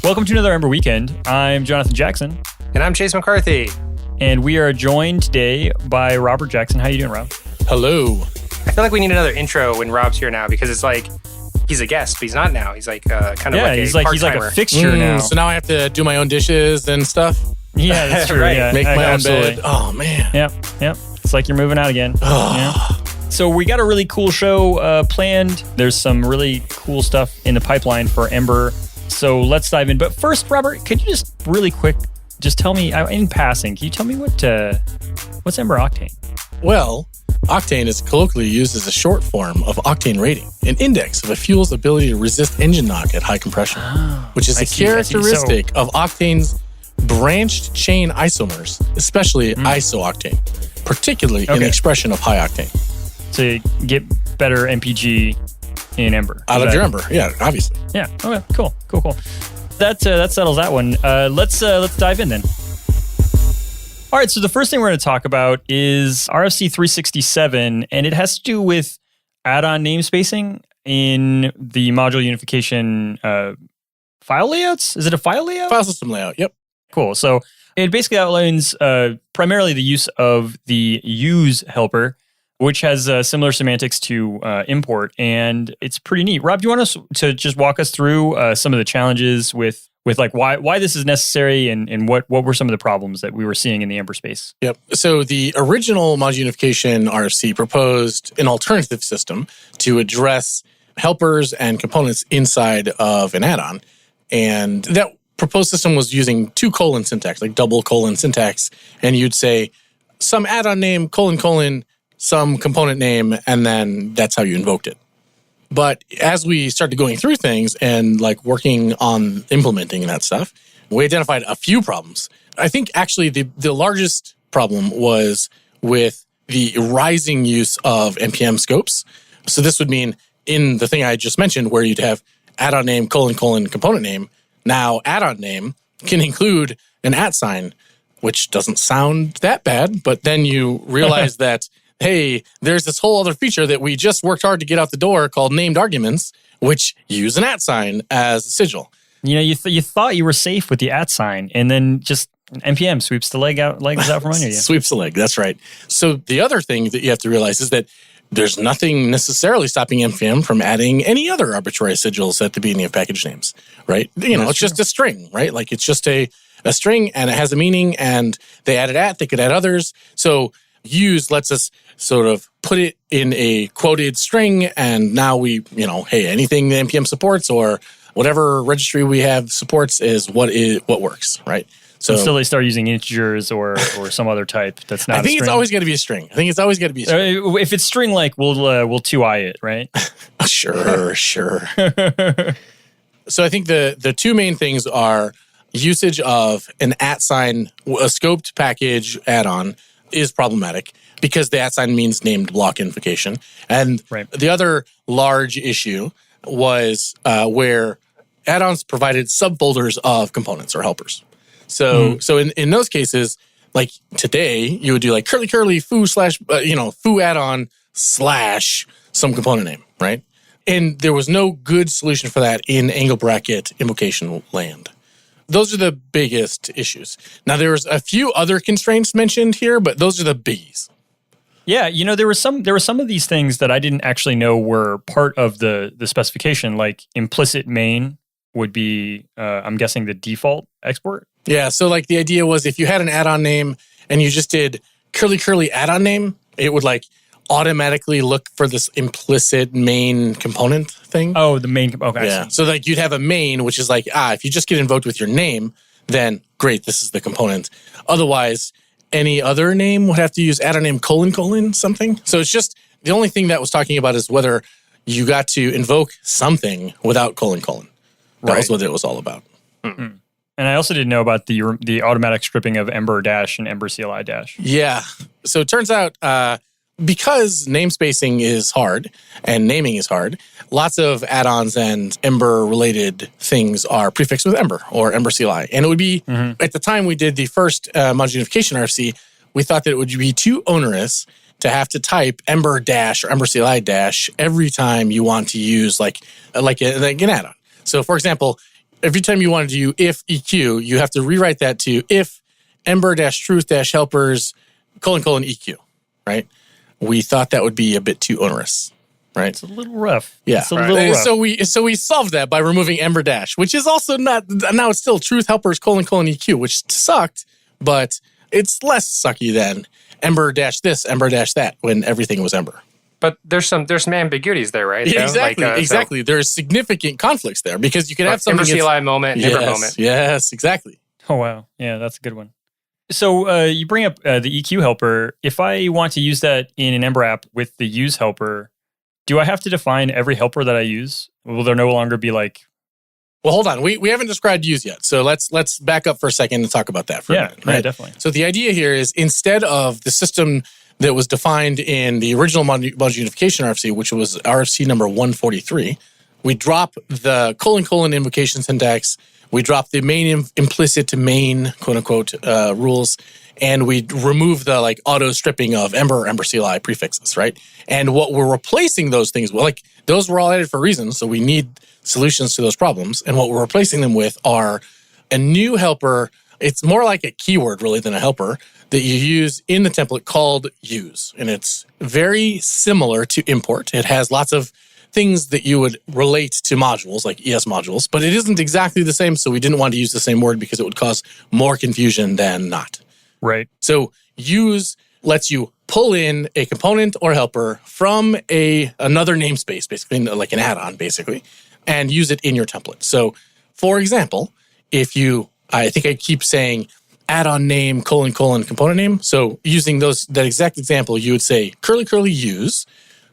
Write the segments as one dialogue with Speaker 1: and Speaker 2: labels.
Speaker 1: Welcome to another Ember Weekend. I'm Jonathan Jackson.
Speaker 2: And I'm Chase McCarthy.
Speaker 1: And we are joined today by Robert Jackson. How you doing, Rob?
Speaker 3: Hello.
Speaker 2: I feel like we need another intro when Rob's here now because it's like he's a guest, but he's not now. He's like kind of
Speaker 1: he's like a fixture now.
Speaker 3: So now I have to do my own dishes and stuff.
Speaker 1: Yeah, that's true.
Speaker 2: Right.
Speaker 1: Yeah,
Speaker 3: Make my
Speaker 1: absolutely.
Speaker 3: own bed. Oh, man.
Speaker 1: Yep. It's like you're moving out again.
Speaker 3: Oh.
Speaker 1: Yeah. So we got a really cool show planned. There's some really cool stuff in the pipeline for Ember. So let's dive in. But first, Robert, could you just really quick, just tell me, in passing, can you tell me what's Ember Octane?
Speaker 3: Well, octane is colloquially used as a short form of octane rating, an index of a fuel's ability to resist engine knock at high compression, which is a characteristic of octane's branched chain isomers, especially isooctane, particularly in the expression of high octane.
Speaker 1: To get better MPG in Ember.
Speaker 3: Out of your Ember, yeah, obviously.
Speaker 1: Yeah, okay, cool. That settles that one. Let's dive in then. All right, so the first thing we're going to talk about is RFC 367, and it has to do with Addon namespacing in the module unification file layouts. Is it a file layout?
Speaker 3: File system layout, yep.
Speaker 1: Cool. So it basically outlines primarily the use of the use helper, which has similar semantics to import, and it's pretty neat. Rob, do you want us to just walk us through some of the challenges with like why this is necessary and what were some of the problems that we were seeing in the Ember space?
Speaker 3: Yep. So the original module unification RFC proposed an alternative system to address helpers and components inside of an add-on, and that proposed system was using 2: syntax, like double colon syntax, and you'd say some add-on name, : some component name, and then that's how you invoked it. But as we started going through things and like working on implementing that stuff, we identified a few problems. I think actually the largest problem was with the rising use of NPM scopes. So this would mean in the thing I just mentioned where you'd have add-on name, : component name, now add-on name can include an @ sign, which doesn't sound that bad, but then you realize that hey, there's this whole other feature that we just worked hard to get out the door called named arguments, which use an @ sign as a sigil.
Speaker 1: You know, you thought you were safe with the @ sign, and then just NPM sweeps the legs out from under you.
Speaker 3: Sweeps the leg, that's right. So the other thing that you have to realize is that there's nothing necessarily stopping NPM from adding any other arbitrary sigils at the beginning of package names, right? You know, that's just a string, right? Like it's just a string and it has a meaning, and they added @, they could add others. So use lets us sort of put it in a quoted string, and now we, hey, anything the NPM supports or whatever registry we have supports is what works, right? So
Speaker 1: until they start using integers or some other type that's not.
Speaker 3: I think it's always got to be a string.
Speaker 1: If it's string-like, we'll 2i it, right?
Speaker 3: Sure. So I think the two main things are usage of an @ sign, a scoped package add-on is problematic because the @ sign means named block invocation. And the other large issue was where add-ons provided subfolders of components or helpers. So in those cases, like today, you would do like curly foo / foo add-on / some component name, right? And there was no good solution for that in angle bracket invocation land. Those are the biggest issues. Now, there was a few other constraints mentioned here, but those are the biggies.
Speaker 1: Yeah, there were some of these things that I didn't actually know were part of the specification, like implicit main would be, I'm guessing, the default export.
Speaker 3: Yeah, so like the idea was if you had an add-on name and you just did curly add-on name, it would like automatically look for this implicit main component thing.
Speaker 1: Oh, the main. Okay.
Speaker 3: Yeah. So like you'd have a main, which is like, if you just get invoked with your name, then great, this is the component. Otherwise, any other name would have to use add-on name : something. So it's just the only thing that was talking about is whether you got to invoke something without : That was what it was all about.
Speaker 1: Mm-hmm. And I also didn't know about the automatic stripping of Ember- and Ember CLI-.
Speaker 3: Yeah. So it turns out because namespacing is hard and naming is hard, lots of add-ons and Ember-related things are prefixed with Ember or Ember CLI. And it would be, at the time we did the first module unification RFC, we thought that it would be too onerous to have to type Ember- or Ember CLI- every time you want to use like an add-on. So for example, every time you want to do if EQ, you have to rewrite that to if Ember-truth-helpers : EQ, right? We thought that would be a bit too onerous, right?
Speaker 1: It's a little rough.
Speaker 3: Yeah.
Speaker 1: It's a little rough.
Speaker 3: So we solved that by removing Ember-, which is also not, now it's still truth helpers : EQ, which sucked, but it's less sucky than Ember-this, Ember-that, when everything was Ember.
Speaker 2: But there's some ambiguities there, right?
Speaker 3: Yeah, exactly. There's significant conflicts there because you could have something.
Speaker 2: Ember CLI moment, Ember moment.
Speaker 3: Yes, exactly.
Speaker 1: Oh, wow. Yeah, that's a good one. So you bring up the EQ helper. If I want to use that in an Ember app with the use helper, do I have to define every helper that I use? Will there no longer be like...
Speaker 3: Well, hold on. We haven't described use yet. So let's back up for a second and talk about that for a minute. Right?
Speaker 1: Yeah, definitely.
Speaker 3: So the idea here is instead of the system that was defined in the original module unification RFC, which was RFC number 143, we drop the : invocation syntax, we drop the main implicit to main, quote unquote, rules, and we remove the like auto stripping of Ember CLI prefixes, right? And what we're replacing those things with, like those were all added for reasons, so we need solutions to those problems. And what we're replacing them with are a new helper. It's more like a keyword really than a helper that you use in the template called use. And it's very similar to import. It has lots of things that you would relate to modules, like ES modules, but it isn't exactly the same, so we didn't want to use the same word because it would cause more confusion than not.
Speaker 1: Right.
Speaker 3: So use lets you pull in a component or helper from another namespace, basically, like an add-on, basically, and use it in your template. So, for example, I think I keep saying add-on name : component name. So using that exact example, you would say : use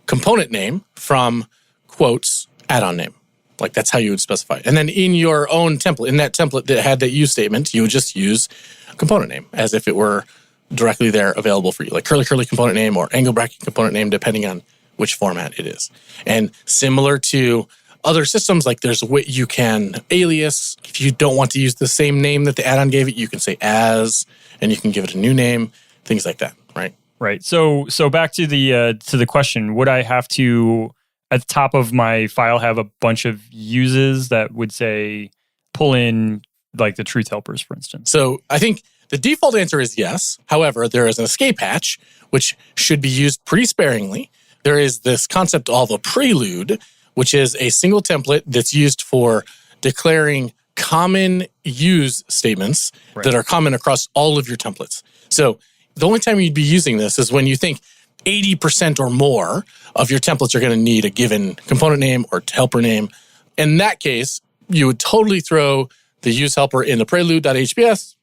Speaker 3: component name from quotes add-on name. Like that's how you would specify it. And then in your own template, in that template that had that use statement, you would just use component name as if it were directly there available for you, like : component name or angle bracket component name, depending on which format it is. And similar to other systems, like you can alias. If you don't want to use the same name that the add-on gave it, you can say as, and you can give it a new name, things like that, right?
Speaker 1: Right. So back to the question, would I have to, at the top of my file, have a bunch of uses that would say pull in like the truth helpers, for instance? So
Speaker 3: I think the default answer is yes. However, there is an escape hatch, which should be used pretty sparingly. There is this concept of a prelude, which is a single template that's used for declaring common use statements that are common across all of your templates. So the only time you'd be using this is when you think 80% or more of your templates are going to need a given component name or helper name. In that case, you would totally throw the use helper in the prelude.hbs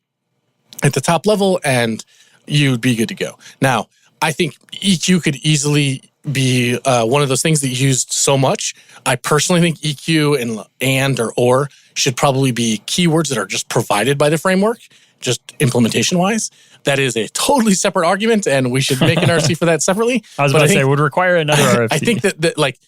Speaker 3: at the top level, and you'd be good to go. Now, I think EQ could easily be one of those things that you used so much. I personally think EQ and or should probably be keywords that are just provided by the framework, just implementation-wise. That is a totally separate argument, and we should make an RFC for that separately.
Speaker 1: I was about to say, it would require another RFC.
Speaker 3: I think that like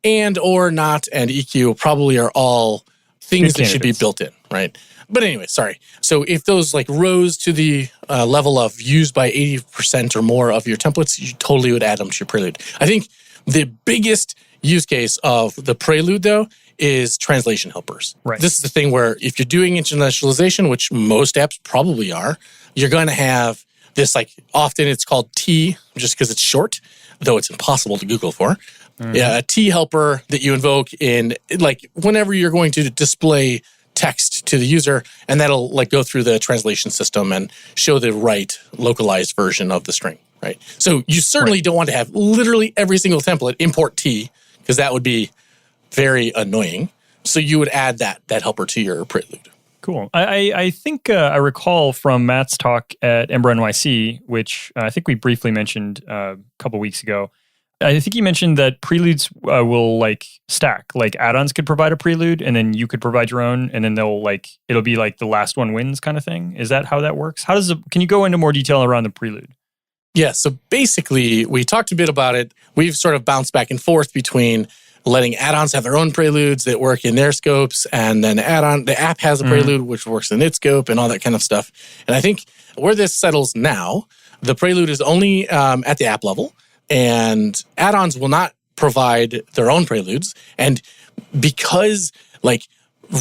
Speaker 3: and or not and EQ probably are all things that should be built in, right? But anyway, sorry. So if those like rose to the level of used by 80% or more of your templates, you totally would add them to your prelude. I think the biggest use case of the prelude, though, is translation helpers.
Speaker 1: Right.
Speaker 3: This is the thing where if you're doing internationalization, which most apps probably are, you're going to have this, like, often it's called T, just because it's short, though it's impossible to Google for. Mm-hmm. Yeah, a T helper that you invoke in, like, whenever you're going to display text to the user, and that'll like go through the translation system and show the right localized version of the string, right? So you certainly don't want to have literally every single template import T, because that would be very annoying. So you would add that helper to your prelude.
Speaker 1: Cool. I think I recall from Matt's talk at Ember NYC, which I think we briefly mentioned a couple weeks ago. I think you mentioned that preludes will like stack. Like add-ons could provide a prelude, and then you could provide your own, and then it'll be like the last one wins kind of thing. Is that how that works? Can you go into more detail around the prelude?
Speaker 3: Yeah. So basically, we talked a bit about it. We've sort of bounced back and forth between letting add-ons have their own preludes that work in their scopes, and then the app has a prelude which works in its scope, and all that kind of stuff. And I think where this settles now, the prelude is only at the app level. And add-ons will not provide their own preludes. And because like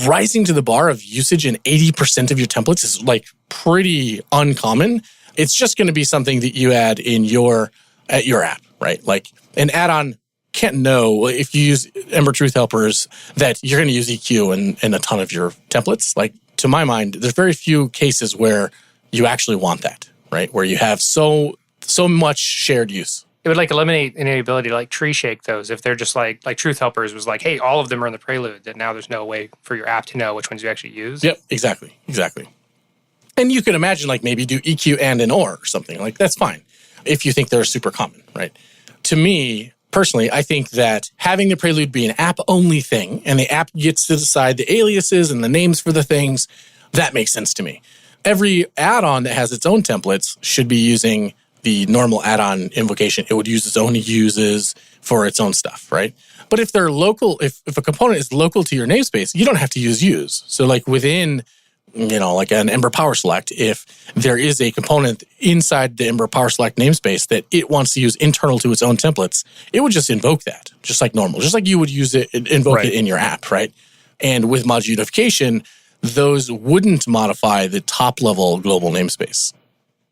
Speaker 3: rising to the bar of usage in 80% of your templates is like pretty uncommon. It's just going to be something that you add in your app, right? Like an add-on can't know if you use Ember Truth Helpers that you're going to use EQ in a ton of your templates. Like, to my mind, there's very few cases where you actually want that, right? Where you have so much shared use.
Speaker 2: It would like eliminate any ability to like tree shake those if they're just like Truth Helpers was like, hey, all of them are in the prelude, that now there's no way for your app to know which ones you actually use.
Speaker 3: Yep, exactly. And you could imagine like maybe do EQ and an or something. Like, that's fine if you think they're super common, right? To me, personally, I think that having the prelude be an app-only thing and the app gets to decide the aliases and the names for the things, that makes sense to me. Every add-on that has its own templates should be using the normal add-on invocation. It would use its own uses for its own stuff, right? But if they're local, if a component is local to your namespace, you don't have to use use. So like within, like an Ember Power Select, if there is a component inside the Ember Power Select namespace that it wants to use internal to its own templates, it would just invoke that, just like normal, just like you would use it, invoke it in your app, right? And with mod unification, those wouldn't modify the top-level global namespace.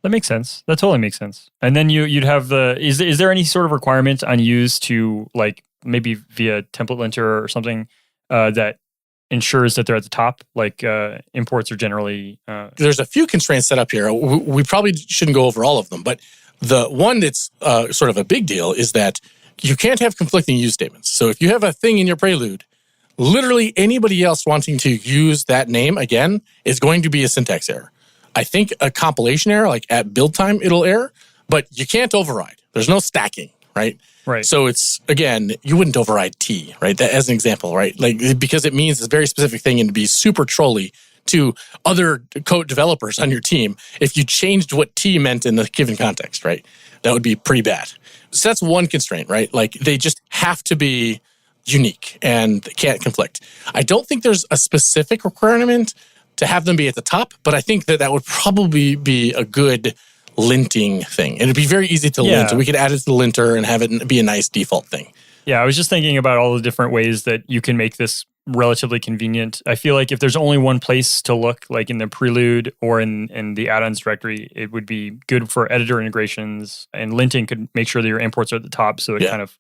Speaker 1: That makes sense. That totally makes sense. And then you'd have is there any sort of requirement on use to, like, maybe via template linter or something that ensures that they're at the top? Like imports are generally...
Speaker 3: There's a few constraints set up here. We probably shouldn't go over all of them, but the one that's sort of a big deal is that you can't have conflicting use statements. So if you have a thing in your prelude, literally anybody else wanting to use that name again is going to be a syntax error. I think a compilation error, like at build time, it'll error, but you can't override. There's no stacking, right?
Speaker 1: Right.
Speaker 3: So it's, again, you wouldn't override T, right? That, as an example, right? Like, because it means a very specific thing and to be super trolly to other code developers on your team if you changed what T meant in the given context, right? That would be pretty bad. So that's one constraint, right? Like, they just have to be unique and they can't conflict. I don't think there's a specific requirement to have them be at the top, but I think that would probably be a good linting thing. And it'd be very easy to lint. So we could add it to the linter and have it be a nice default thing.
Speaker 1: Yeah, I was just thinking about all the different ways that you can make this relatively convenient. I feel like if there's only one place to look, like in the prelude or in the add-ons directory, it would be good for editor integrations, and linting could make sure that your imports are at the top so it kind of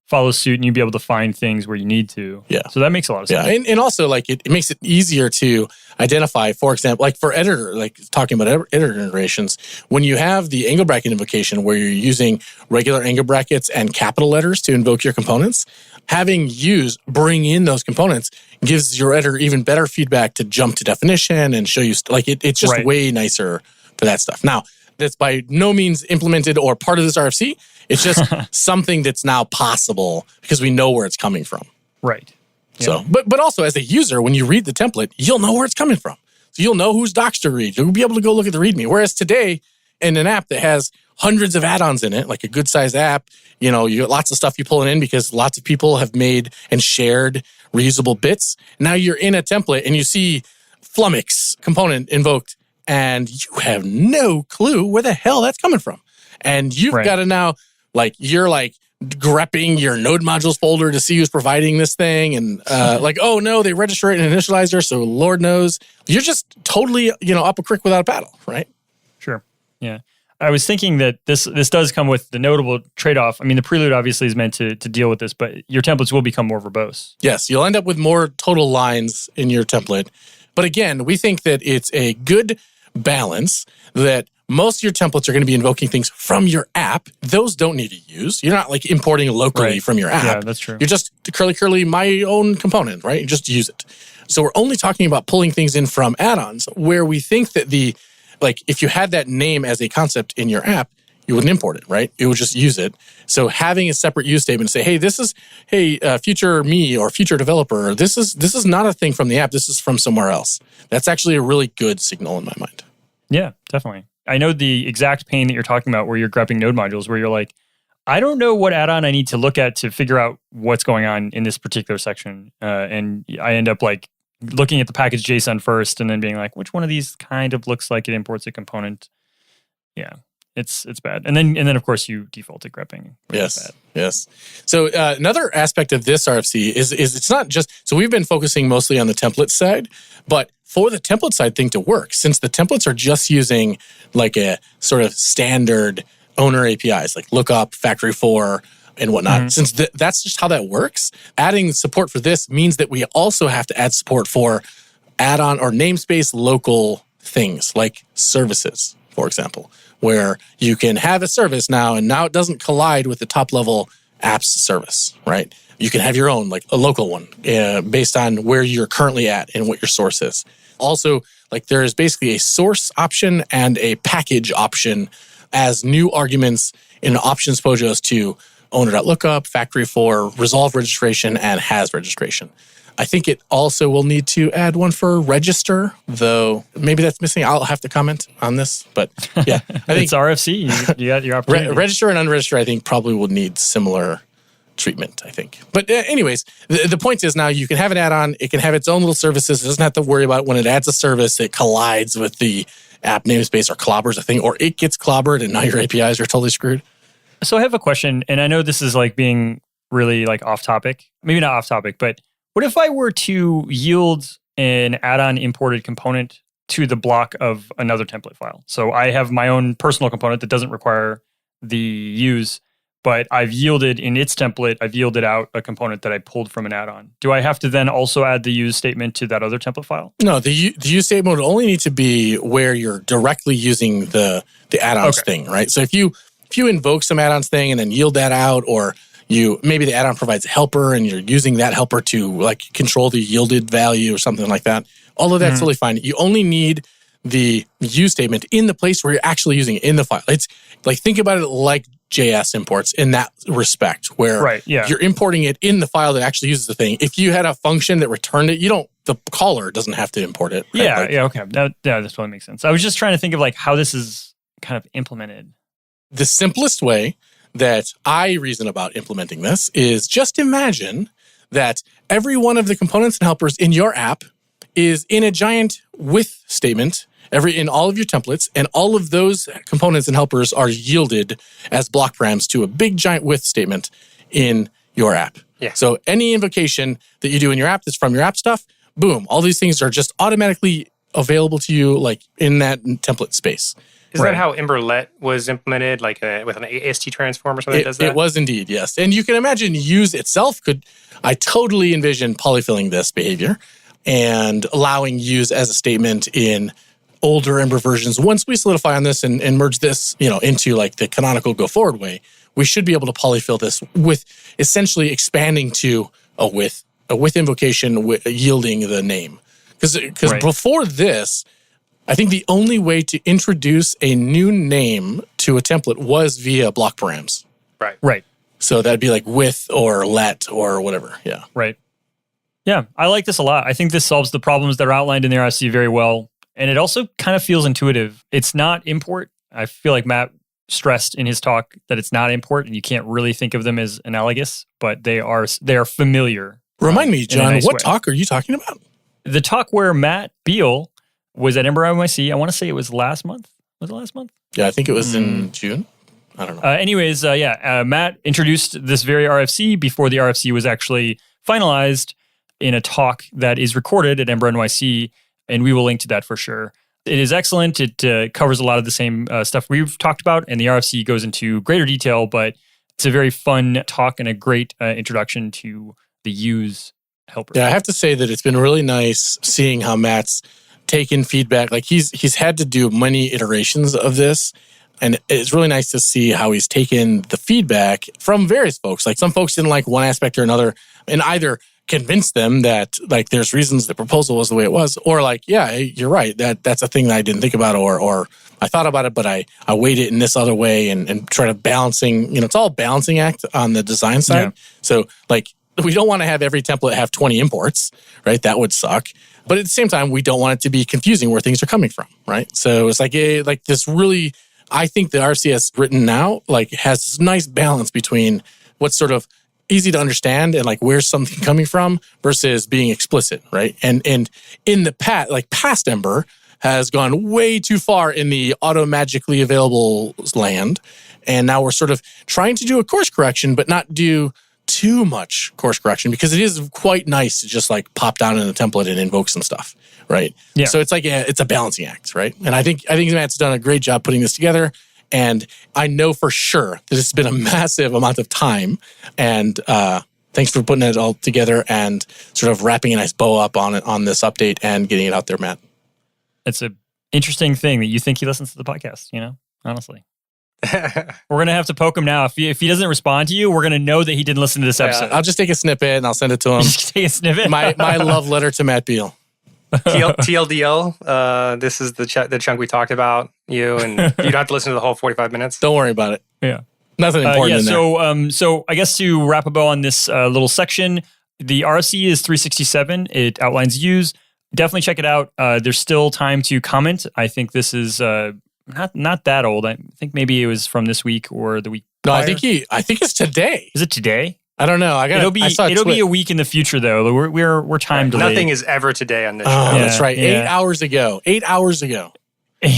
Speaker 1: follows suit and you'd be able to find things where you need to.
Speaker 3: Yeah.
Speaker 1: So that makes a lot of sense.
Speaker 3: Yeah, and also like it makes it easier to identify, for example, like for editor, like talking about editor integrations, when you have the angle bracket invocation where you're using regular angle brackets and capital letters to invoke your components, having use bring in those components gives your editor even better feedback to jump to definition and show you, like it's just way nicer for that stuff. Now, that's by no means implemented or part of this RFC. It's just something that's now possible because we know where it's coming from.
Speaker 1: Right.
Speaker 3: So, but also as a user, when you read the template, you'll know where it's coming from. So you'll know whose docs to read. You'll be able to go look at the README. Whereas today, in an app that has hundreds of add-ons in it, like a good-sized app, you got lots of stuff you pulling in because lots of people have made and shared reusable bits. Now you're in a template and you see flummox component invoked, and you have no clue where the hell that's coming from. And you've got to now, you're grepping your node modules folder to see who's providing this thing. And oh no, they register it in an initializer, so Lord knows. You're just totally, up a creek without a paddle, right?
Speaker 1: Sure. Yeah. I was thinking that this does come with the notable trade-off. I mean, the prelude obviously is meant to deal with this, but your templates will become more verbose.
Speaker 3: Yes, you'll end up with more total lines in your template. But again, we think that it's a good balance that most of your templates are going to be invoking things from your app. Those don't need to use. You're not importing locally from your app.
Speaker 1: Yeah, that's true.
Speaker 3: You're just curly my own component, right? You just use it. So we're only talking about pulling things in from add-ons where we think that if you had that name as a concept in your app, you wouldn't import it, right? You would just use it. So having a separate use statement to say, future me or future developer, this is not a thing from the app. This is from somewhere else. That's actually a really good signal in my mind.
Speaker 1: Yeah, definitely. I know the exact pain that you're talking about where you're grepping node modules, where you're like, I don't know what add-on I need to look at to figure out what's going on in this particular section. And I end up looking at the package JSON first and then being like, which one of these kind of looks like it imports a component? Yeah. It's bad. And then of course you default to grepping.
Speaker 3: Yes. So another aspect of this RFC is it's not just, so we've been focusing mostly on the template side, but for the template side thing to work, since the templates are just using like a sort of standard owner APIs like lookup, factory for, and whatnot, since that's just how that works, adding support for this means that we also have to add support for add-on or namespace local things like services, for example, where you can have a service now, and now it doesn't collide with the top-level apps service, right? You can have your own, like a local one, based on where you're currently at and what your source is. Also, like there is basically a source option and a package option as new arguments in options POJOs to owner.lookup, factory for, resolve registration, and has registration. I think it also will need to add one for register, though maybe that's missing. I'll have to comment on this, but yeah. I think
Speaker 1: it's RFC. You got your opportunity.
Speaker 3: Register and unregister, I think, probably will need similar treatment, I think. But anyways, the point is now you can have an add-on. It can have its own little services. It doesn't have to worry about when it adds a service, it collides with the app namespace or clobbers a thing, or it gets clobbered and now your APIs are totally screwed.
Speaker 1: So I have a question, and I know this is like being really like off topic. Maybe not off topic, but what if I were to yield an add-on imported component to the block of another template file? So I have my own personal component that doesn't require the use, but I've yielded in its template, I've yielded out a component that I pulled from an add-on. Do I have to then also add the use statement to that other template file? No,
Speaker 3: the use statement would only need to be where you're directly using the add-ons thing, right? So if you invoke some add-ons thing and then yield that out, or maybe the add-on provides a helper and you're using that helper to like control the yielded value or something like that, all of that's totally fine. You only need the use statement in the place where you're actually using it in the file. It's like, think about it like JS imports in that respect, where you're importing it in the file that actually uses the thing. If you had a function that returned it, the caller doesn't have to import it. Right?
Speaker 1: Okay. That totally makes sense. I was just trying to think of like how this is kind of implemented.
Speaker 3: The simplest way that I reason about implementing this is just imagine that every one of the components and helpers in your app is in a giant with statement in all of your templates, and all of those components and helpers are yielded as block params to a big giant with statement in your app.
Speaker 2: Yeah.
Speaker 3: So any invocation that you do in your app that's from your app stuff, boom, all these things are just automatically available to you like in that template space.
Speaker 2: Is that how Ember.let was implemented, like with an AST transform or something that does that?
Speaker 3: It was indeed, yes. And you can imagine use itself I totally envision polyfilling this behavior and allowing use as a statement in older Ember versions. Once we solidify on this and merge this, into like the canonical go forward way, we should be able to polyfill this with essentially expanding to a with invocation yielding the name. Because before this, I think the only way to introduce a new name to a template was via block params.
Speaker 1: Right.
Speaker 3: So that'd be like with or let or whatever. Yeah.
Speaker 1: Right. Yeah, I like this a lot. I think this solves the problems that are outlined in the RFC very well. And it also kind of feels intuitive. It's not import. I feel like Matt stressed in his talk that it's not import, and you can't really think of them as analogous, but they are familiar.
Speaker 3: Remind me, John, what talk are you talking about?
Speaker 1: The talk where Matt Beal was at Ember NYC. I want to say it was last month. Was it last month?
Speaker 3: Yeah, I think it was in June. I don't know.
Speaker 1: Matt introduced this very RFC before the RFC was actually finalized in a talk that is recorded at Ember NYC, and we will link to that for sure. It is excellent. It covers a lot of the same stuff we've talked about, and the RFC goes into greater detail, but it's a very fun talk and a great introduction to the use helper.
Speaker 3: Yeah, I have to say that it's been really nice seeing how Matt's taken feedback. Like he's had to do many iterations of this, and it's really nice to see how he's taken the feedback from various folks. Like some folks didn't like one aspect or another, and either convince them that like there's reasons the proposal was the way it was, or like, yeah, you're right, that's a thing that I didn't think about, or I thought about it, but I weighed it in this other way and try to balancing, it's all a balancing act on the design side. Yeah. So like we don't want to have every template have 20 imports, right? That would suck. But at the same time, we don't want it to be confusing where things are coming from, right? So it's like this really, I think the RFC as written now, like has this nice balance between what's sort of easy to understand and like where's something coming from versus being explicit, right? And in the past Ember, has gone way too far in the auto-magically available land. And now we're sort of trying to do a course correction, but not do too much course correction, because it is quite nice to just like pop down in the template and invoke some stuff, right? Yeah. So it's like it's a balancing act, right? And I think Matt's done a great job putting this together. And I know for sure that it's been a massive amount of time. And thanks for putting it all together and sort of wrapping a nice bow up on this update and getting it out there, Matt.
Speaker 1: It's an interesting thing that you think he listens to the podcast, honestly. We're going to have to poke him now. If he doesn't respond to you, we're going to know that he didn't listen to this episode.
Speaker 3: I'll just take a snippet and I'll send it to him.
Speaker 1: Just take a snippet?
Speaker 3: my love letter to Matt Beal.
Speaker 2: TLDL, this is the chunk we talked about, and you don't have to listen to the whole 45 minutes.
Speaker 3: Don't worry about it.
Speaker 1: Yeah.
Speaker 3: Nothing important in there.
Speaker 1: So I guess to wrap a bow on this little section, the RFC is 367. It outlines use. Definitely check it out. There's still time to comment. I think this is not that old. I think maybe it was from this week or the week prior.
Speaker 3: I think it's today.
Speaker 1: Is it today?
Speaker 3: I don't know.
Speaker 1: It'll be a week in the future though. We're time delayed.
Speaker 2: Nothing is ever today on this show.
Speaker 3: That's right. 8 hours ago. 8 hours ago. He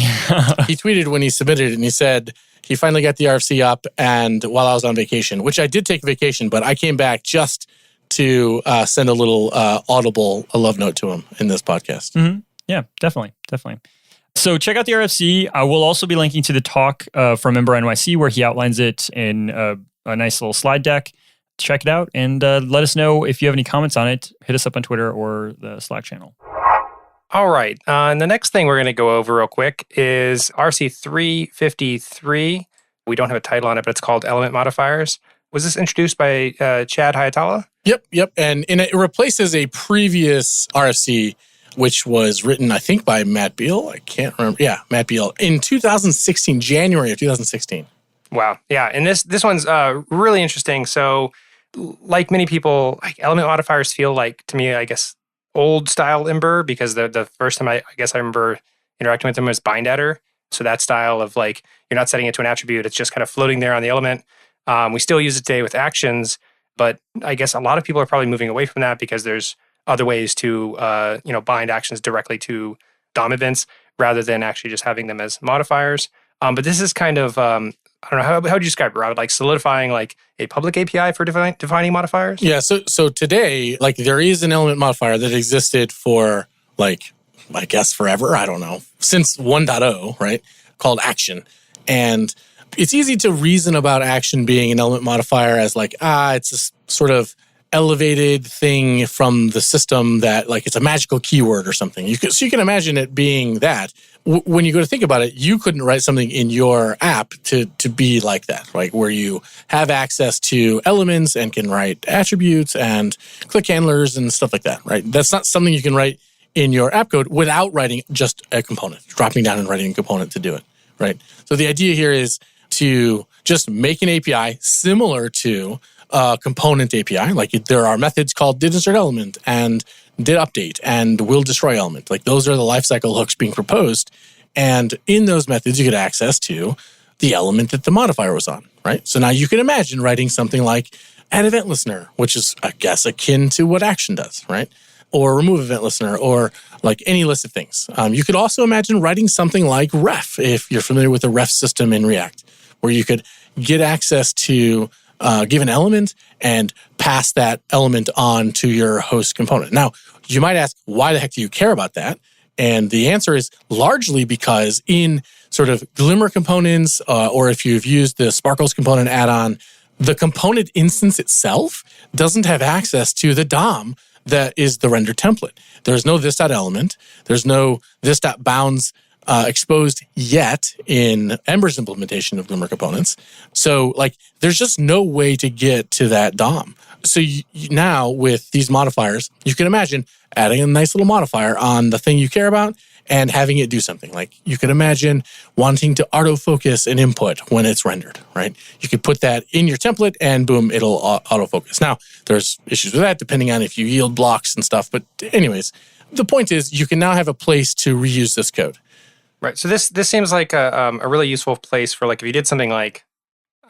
Speaker 3: tweeted when he submitted it, and he said he finally got the RFC up, and while I was on vacation, which I did take vacation, but I came back just to send a little audible love note to him in this podcast.
Speaker 1: Mm-hmm. Yeah, definitely. So check out the RFC. I will also be linking to the talk from Ember NYC where he outlines it in a nice little slide deck. Check it out and let us know if you have any comments on it. Hit us up on Twitter or the Slack channel.
Speaker 2: All right. And the next thing we're going to go over real quick is RFC 353. We don't have a title on it, but it's called Element Modifiers. Was this introduced by Chad Hayatala?
Speaker 3: Yep. And it replaces a previous RFC, which was written, I think, by Matt Beal. I can't remember. Yeah, Matt Beal in 2016, January of 2016.
Speaker 2: Wow. Yeah. And this one's really interesting. So like many people, like element modifiers feel like, to me, I guess, old style Ember, because the first time I remember interacting with them was BindAddr. So that style of like, you're not setting it to an attribute. It's just kind of floating there on the element. We still use it today with actions, but I guess a lot of people are probably moving away from that because there's other ways to bind actions directly to DOM events rather than actually just having them as modifiers. But this is kind of, I don't know, how would you describe it, Rob? Like solidifying like a public API for defining modifiers?
Speaker 3: Yeah, so today, like there is an element modifier that existed for like, I guess forever, I don't know, since 1.0, right, called action. And it's easy to reason about action being an element modifier as like, it's a sort of elevated thing from the system that like it's a magical keyword or something. So you can imagine it being that. When you go to think about it, you couldn't write something in your app to be like that, right? Where you have access to elements and can write attributes and click handlers and stuff like that, right? That's not something you can write in your app code without writing just a component, dropping down and writing a component to do it, right? So the idea here is to just make an API similar to a component API. Like there are methods called didInsertElement and didUpdate and willDestroyElement. Like those are the lifecycle hooks being proposed. And in those methods, you get access to the element that the modifier was on, right? So now you can imagine writing something like add event listener, which is, I guess, akin to what action does, right? Or remove event listener, or like any list of things. You could also imagine writing something like ref, if you're familiar with the ref system in React, where you could get access to give an element and pass that element on to your host component. Now, you might ask, why the heck do you care about that? And the answer is largely because in sort of Glimmer components, or if you've used the Sparkles component add-on, the component instance itself doesn't have access to the DOM that is the render template. There's no this.element. There's no this.bounds exposed yet in Ember's implementation of Glimmer components. So like, there's just no way to get to that DOM. So now with these modifiers, you can imagine adding a nice little modifier on the thing you care about and having it do something. Like you could imagine wanting to autofocus an input when it's rendered, right? You could put that in your template and boom, it'll autofocus. Now, there's issues with that depending on if you yield blocks and stuff. But anyways, the point is you can now have a place to reuse this code.
Speaker 2: Right. So this seems like a really useful place for like if you did something like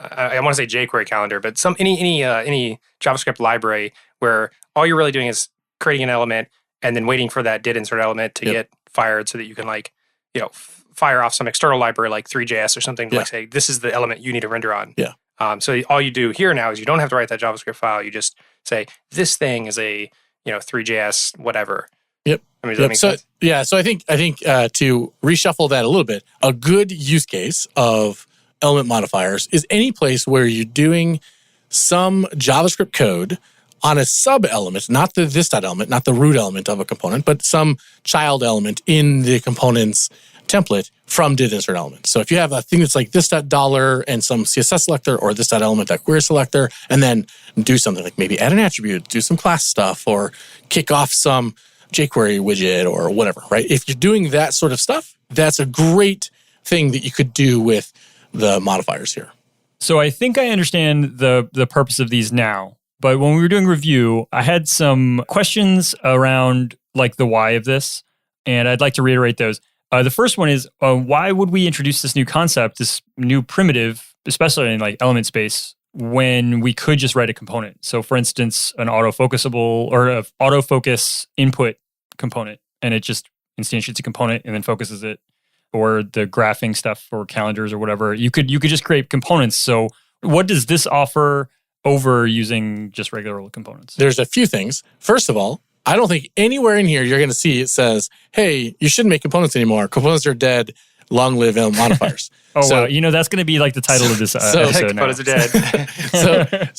Speaker 2: I want to say jQuery calendar, but any JavaScript library where all you're really doing is creating an element and then waiting for that did insert element to get fired so that you can like fire off some external library like 3JS or something to
Speaker 3: Yeah.
Speaker 2: like say, this is the element you need to render on.
Speaker 3: Yeah.
Speaker 2: So all you do here now is you don't have to write that JavaScript file. You just say, this thing is a 3JS whatever.
Speaker 3: Yep.
Speaker 2: I mean, does that make sense?
Speaker 3: Yeah. So I think to reshuffle that a little bit, a good use case of element modifiers is any place where you're doing some JavaScript code on a sub element, not the this.element, not the root element of a component, but some child element in the component's template from did insert element. So if you have a thing that's like this.dollar and some CSS selector or this.element.query selector, and then do something like maybe add an attribute, do some class stuff, or kick off some jQuery widget or whatever, right? If you're doing that sort of stuff, that's a great thing that you could do with the modifiers here.
Speaker 1: So I think I understand the purpose of these now. But when we were doing review, I had some questions around like the why of this, and I'd like to reiterate those. The first one is, why would we introduce this new concept, this new primitive, especially in like element space, when we could just write a component? So for instance, an autofocusable or an autofocus input component, and it just instantiates a component and then focuses it, or the graphing stuff for calendars or whatever. You could just create components. So what does this offer over using just regular old components?
Speaker 3: There's a few things. First of all, I don't think anywhere in here you're going to see it says, hey, you shouldn't make components anymore. Components are dead. Long live element modifiers.
Speaker 1: Wow. That's going to be like the title of this episode now.
Speaker 2: Components are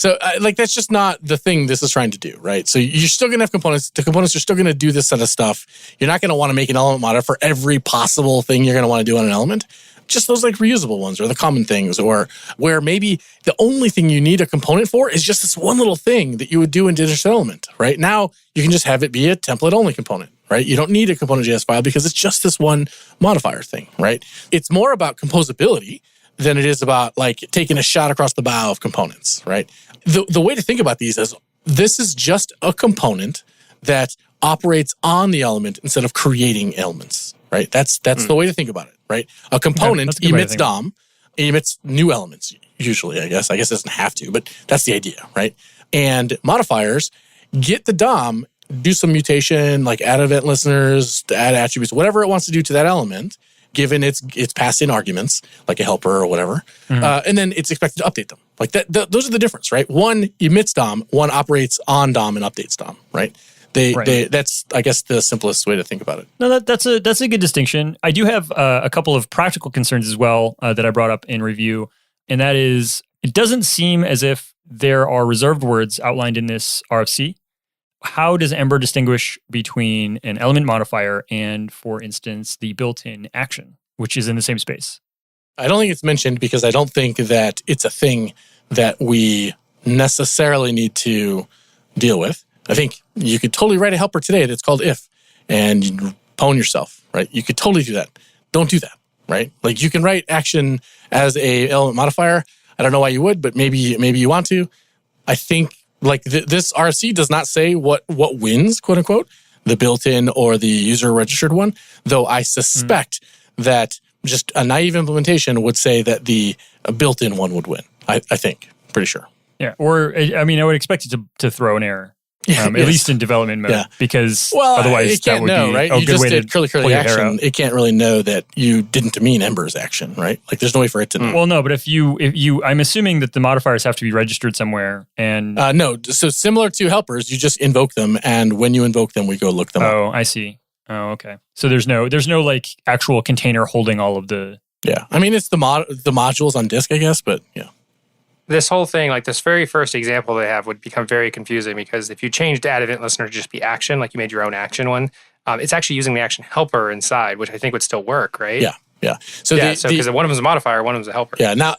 Speaker 2: dead.
Speaker 3: Like that's just not the thing this is trying to do, right? So you're still going to have components. The components are still going to do this set of stuff. You're not going to want to make an element modifier for every possible thing you're going to want to do on an element. Just those like reusable ones or the common things, or where maybe the only thing you need a component for is just this one little thing that you would do in digital element, right? Now you can just have it be a template only component, right? You don't need a component.js file because it's just this one modifier thing, right? It's more about composability than it is about like taking a shot across the bow of components, right? The way to think about these is this is just a component that operates on the element instead of creating elements, right? That's the way to think about it, right? A component emits DOM, emits new elements, usually, I guess. I guess it doesn't have to, but that's the idea, right? And modifiers get the DOM, do some mutation, like add event listeners, add attributes, whatever it wants to do to that element, given its passed in arguments, like a helper or whatever, and then it's expected to update them. Like that. Those are the difference, right? One emits DOM, one operates on DOM and updates DOM, right? That's, I guess, the simplest way to think about it.
Speaker 1: No, that's a good distinction. I do have a couple of practical concerns as well that I brought up in review, and that is, it doesn't seem as if there are reserved words outlined in this RFC. How does Ember distinguish between an element modifier and, for instance, the built-in action, which is in the same space?
Speaker 3: I don't think it's mentioned because I don't think that it's a thing that we necessarily need to deal with. I think you could totally write a helper today that's called if, and you pwn yourself, right? You could totally do that. Don't do that, right? Like you can write action as a element modifier. I don't know why you would, but maybe you want to. I think like this RFC does not say what wins, quote unquote, the built-in or the user registered one, though I suspect that just a naive implementation would say that the built-in one would win. I think, pretty sure.
Speaker 1: Yeah, or I mean, I would expect it to throw an error. At least in development mode, because otherwise
Speaker 3: it can't
Speaker 1: that would
Speaker 3: know,
Speaker 1: be
Speaker 3: right?
Speaker 1: a
Speaker 3: You
Speaker 1: good
Speaker 3: just
Speaker 1: way
Speaker 3: did
Speaker 1: to
Speaker 3: curly action. It can't really know that you didn't mean Ember's action, right? Like there's no way for it to know.
Speaker 1: Well, no, but if you, I'm assuming that the modifiers have to be registered somewhere, and
Speaker 3: no. So similar to helpers, you just invoke them, and when you invoke them, we go look them up.
Speaker 1: Oh, I see. Oh, okay. So there's no like actual container holding all of the.
Speaker 3: Yeah, I mean it's the modules on disk, I guess, but yeah.
Speaker 2: This whole thing, like this very first example they have, would become very confusing because if you changed add event listener to just be action, like you made your own action one, it's actually using the action helper inside, which I think would still work, right?
Speaker 3: Yeah.
Speaker 2: So because one of them is a modifier, one of them is a helper.
Speaker 3: Yeah. Now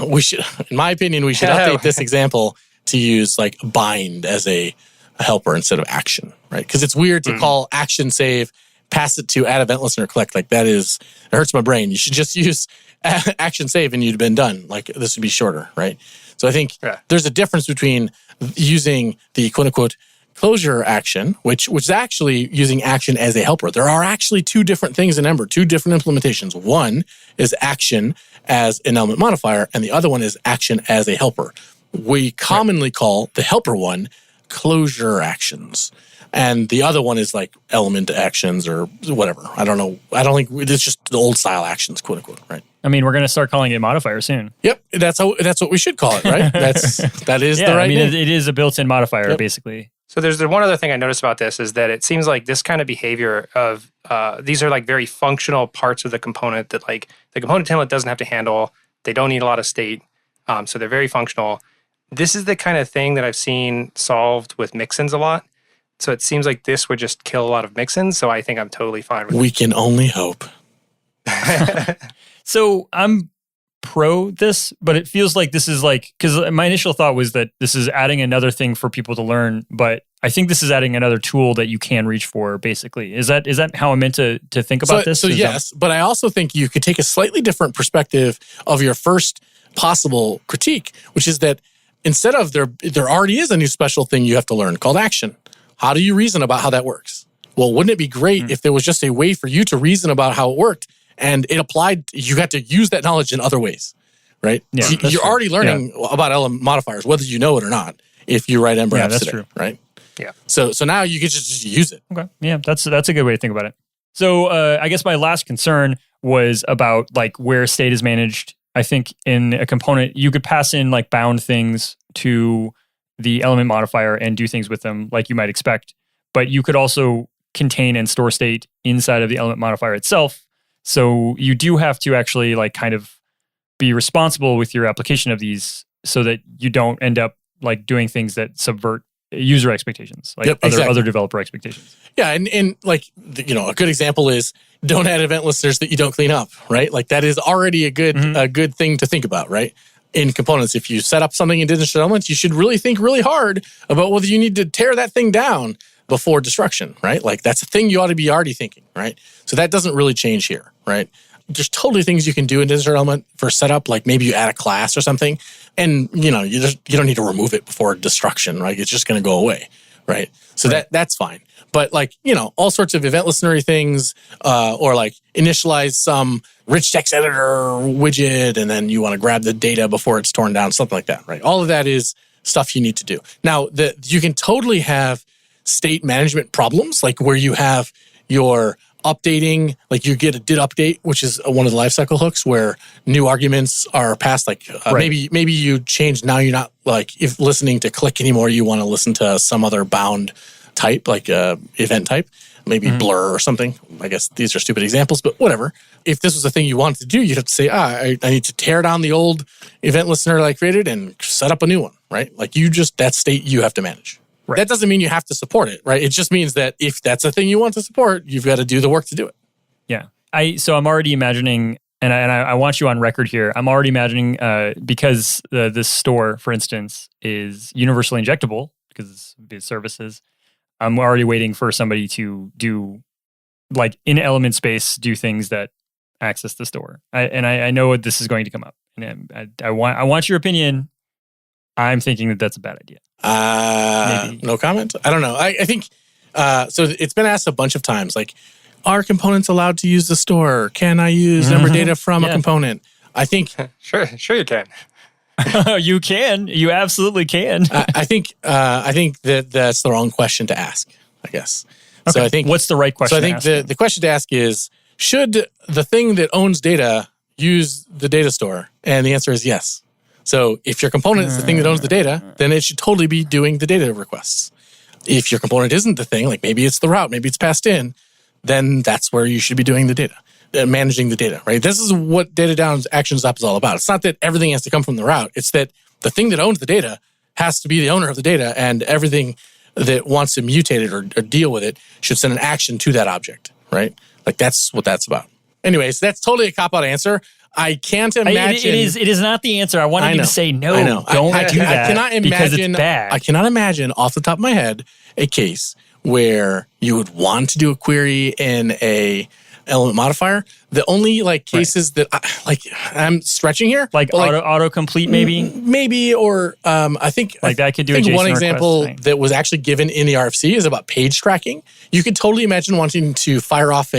Speaker 3: we should, in my opinion, we should update this example to use like bind as a helper instead of action, right? Because it's weird to call action save, pass it to add event listener collect. Like it hurts my brain. You should just use action save and you'd been done. Like this would be shorter, right? So I think there's a difference between using the quote unquote closure action, which is actually using action as a helper. There are actually two different things in Ember, two different implementations. One is action as an element modifier, and the other one is action as a helper. We commonly call the helper one closure actions. And the other one is like element actions or whatever. I don't know. I don't think it's just the old style actions, quote unquote, right?
Speaker 1: I mean, we're going to start calling it modifier soon.
Speaker 3: Yep, that's what we should call it, right? That is the right name.
Speaker 1: It is a built-in modifier, basically.
Speaker 2: So there's the one other thing I noticed about this is that it seems like this kind of behavior of these are like very functional parts of the component that like the component template doesn't have to handle. They don't need a lot of state, so they're very functional. This is the kind of thing that I've seen solved with mixins a lot. So it seems like this would just kill a lot of mixins. So I think I'm totally fine with it.
Speaker 3: We can only hope.
Speaker 1: So I'm pro this, but it feels like this is like, because my initial thought was that this is adding another thing for people to learn, but I think this is adding another tool that you can reach for, basically. Is that how I'm meant to think about this?
Speaker 3: So yes, but I also think you could take a slightly different perspective of your first possible critique, which is that instead of there already is a new special thing you have to learn called action. How do you reason about how that works? Well, wouldn't it be great if there was just a way for you to reason about how it worked and it applied, you got to use that knowledge in other ways, right?
Speaker 1: Yeah,
Speaker 3: you're already learning about element modifiers, whether you know it or not, if you write Ember apps today,
Speaker 1: true.
Speaker 3: right?
Speaker 2: Yeah.
Speaker 3: So now you can just use it.
Speaker 1: Okay. Yeah, that's a good way to think about it. So I guess my last concern was about like where state is managed. I think in a component, you could pass in like bound things to the element modifier and do things with them like you might expect. But you could also contain and store state inside of the element modifier itself. So you do have to actually like kind of be responsible with your application of these so that you don't end up like doing things that subvert user expectations, like other developer expectations.
Speaker 3: Yeah, and like, a good example is don't add event listeners that you don't clean up, right? Like that is already a good thing to think about, right? In components, if you set up something in digital elements, you should really think really hard about whether you need to tear that thing down before destruction, right? Like that's a thing you ought to be already thinking, right? So that doesn't really change here, right? There's totally things you can do in digital element for setup, like maybe you add a class or something, and you don't need to remove it before destruction, right? It's just going to go away, right? So that's fine. But like, all sorts of event listenery things, or like initialize some rich text editor widget, and then you want to grab the data before it's torn down, something like that, right? All of that is stuff you need to do. Now, you can totally have state management problems, like where you have your updating, like you get a did update, which is one of the lifecycle hooks where new arguments are passed. Like maybe you change, now you're not like if listening to click anymore, you want to listen to some other bound type, like event type, maybe blur or something. I guess these are stupid examples, but whatever. If this was a thing you wanted to do, you'd have to say, I need to tear down the old event listener that I created and set up a new one, right? Like that state you have to manage. Right. That doesn't mean you have to support it, right? It just means that if that's a thing you want to support, you've got to do the work to do it.
Speaker 1: Yeah. So I'm already imagining, and I want you on record here, I'm already imagining, because this store, for instance, is universally injectable, because it's services, I'm already waiting for somebody to do, like in element space, do things that access the store. I know this is going to come up. And I want your opinion. I'm thinking that that's a bad idea. Maybe. No
Speaker 3: comment. I don't know. I think so. It's been asked a bunch of times. Like, are components allowed to use the store? Can I use Ember data from a component? I think
Speaker 2: sure you can.
Speaker 1: You can. You absolutely can.
Speaker 3: I think that that's the wrong question to ask, I guess.
Speaker 1: Okay.
Speaker 3: So I think
Speaker 1: what's the right question?
Speaker 3: So I think the question to ask is, should the thing that owns data use the data store? And the answer is yes. So if your component is the thing that owns the data, then it should totally be doing the data requests. If your component isn't the thing, like maybe it's the route, maybe it's passed in, then that's where you should be doing the data, managing the data, right? This is what data down actions app is all about. It's not that everything has to come from the route. It's that the thing that owns the data has to be the owner of the data, and everything that wants to mutate it or deal with it should send an action to that object, right? Like that's what that's about. Anyways, that's totally a cop-out answer. I can't imagine.
Speaker 1: It is not the answer. I wanted you to say no.
Speaker 3: I know.
Speaker 1: Don't do that.
Speaker 3: I cannot imagine,
Speaker 1: because it's bad.
Speaker 3: I cannot imagine off the top of my head a case where you would want to do a query in a element modifier. The only cases that I'm stretching here,
Speaker 1: like autocomplete,
Speaker 3: maybe, or I think
Speaker 1: that could do.
Speaker 3: I think
Speaker 1: a JSON
Speaker 3: one example
Speaker 1: request,
Speaker 3: that was actually given in the RFC is about page tracking. You could totally imagine wanting to fire off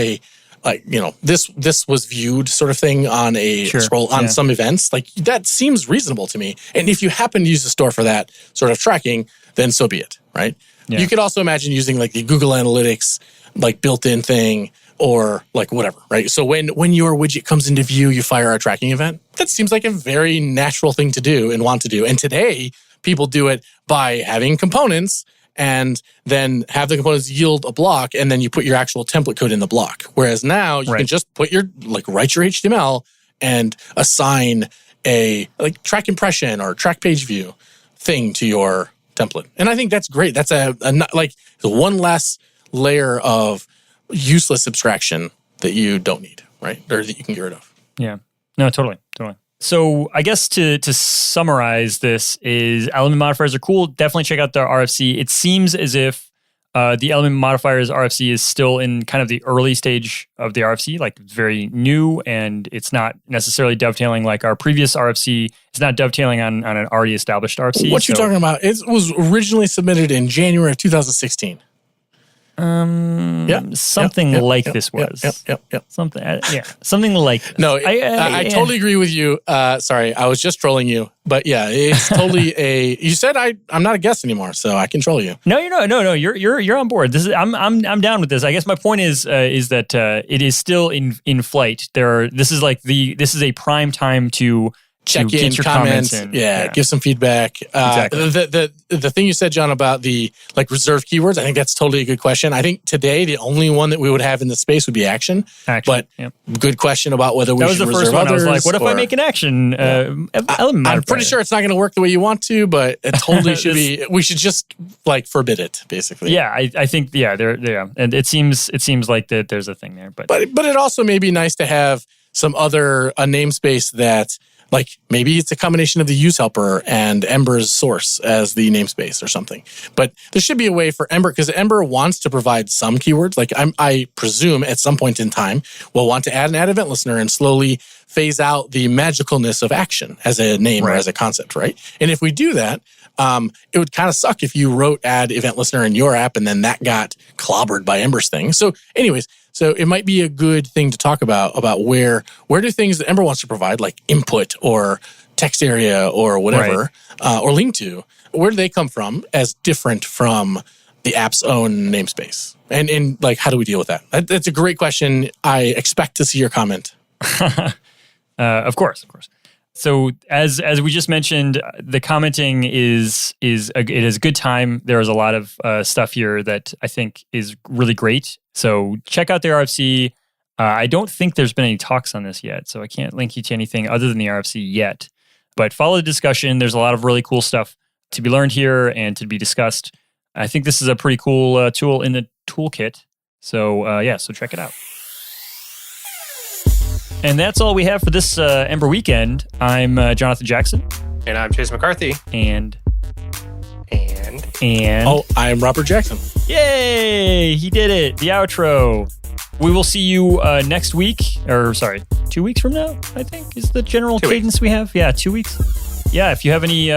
Speaker 3: this was viewed sort of thing on a scroll on some events. Like that seems reasonable to me. And if you happen to use the store for that sort of tracking, then so be it, right?
Speaker 1: Yeah.
Speaker 3: You could also imagine using like the Google Analytics like built-in thing or like whatever, right? So when your widget comes into view, you fire a tracking event. That seems like a very natural thing to do and want to do. And today, people do it by having components and then have the components yield a block, and then you put your actual template code in the block. Whereas now you can just put your write your HTML and assign a like track impression or track page view thing to your template. And I think that's great. That's a one less layer of useless abstraction that you don't need, right? Or that you can get rid of.
Speaker 1: Yeah. No, totally. So I guess to summarize this is element modifiers are cool. Definitely check out the RFC. It seems as if the element modifiers RFC is still in kind of the early stage of the RFC, like it's very new, and it's not necessarily dovetailing like our previous RFC. It's not dovetailing on an already established RFC.
Speaker 3: What you're talking about, it was originally submitted in January of 2016.
Speaker 1: Something like this was. Something like this.
Speaker 3: No, I totally agree with you. Sorry, I was just trolling you. But yeah, it's totally you said I'm not a guest anymore, so I can troll you.
Speaker 1: No, you're not. No, you're on board. This is I'm down with this. I guess my point is that it is still in flight. This is a prime time to
Speaker 3: check in,
Speaker 1: your
Speaker 3: comments
Speaker 1: in.
Speaker 3: Give some feedback.
Speaker 1: Exactly.
Speaker 3: The thing you said, John, about the reserved keywords, I think that's totally a good question. I think today the only one that we would have in the space would be action. But good question about whether we should reserve others. That was the first one. I was like, what if I make an action element modifier? I'm pretty sure it's not going to work the way you want to, but it totally should be. We should just forbid it, basically.
Speaker 1: Yeah, I think and it seems like that there's a thing there, but
Speaker 3: it also may be nice to have some other namespace that. Like maybe it's a combination of the use helper and Ember's source as the namespace or something. But there should be a way for Ember, because Ember wants to provide some keywords. Like I presume at some point in time, we'll want to add an add event listener and slowly phase out the magicalness of action as a name or as a concept, right? And if we do that, it would kind of suck if you wrote add event listener in your app and then that got clobbered by Ember's thing. So anyways, so it might be a good thing to talk about where do things that Ember wants to provide, like input or text area or whatever, or link to, where do they come from as different from the app's own namespace? And how do we deal with that? That's a great question. I expect to see your comment.
Speaker 1: Of course. So as we just mentioned, the commenting is a good time. There is a lot of stuff here that I think is really great. So check out the RFC. I don't think there's been any talks on this yet, so I can't link you to anything other than the RFC yet. But follow the discussion. There's a lot of really cool stuff to be learned here and to be discussed. I think this is a pretty cool tool in the toolkit. So so check it out. And that's all we have for this Ember Weekend. I'm Jonathan Jackson.
Speaker 2: And I'm Chase McCarthy.
Speaker 1: And
Speaker 3: oh, I'm Robert Jackson.
Speaker 1: Yay! He did it. The outro. We will see you next week. 2 weeks from now, I think, is the general cadence we have. Yeah, 2 weeks. Yeah, if you have any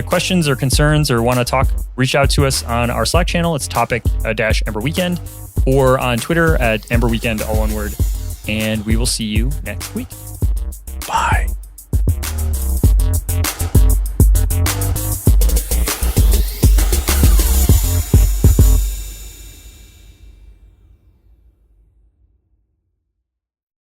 Speaker 1: questions or concerns or want to talk, reach out to us on our Slack channel. It's topic-Ember Weekend, or on Twitter at Ember Weekend, all one word. And we will see you next week.
Speaker 3: Bye.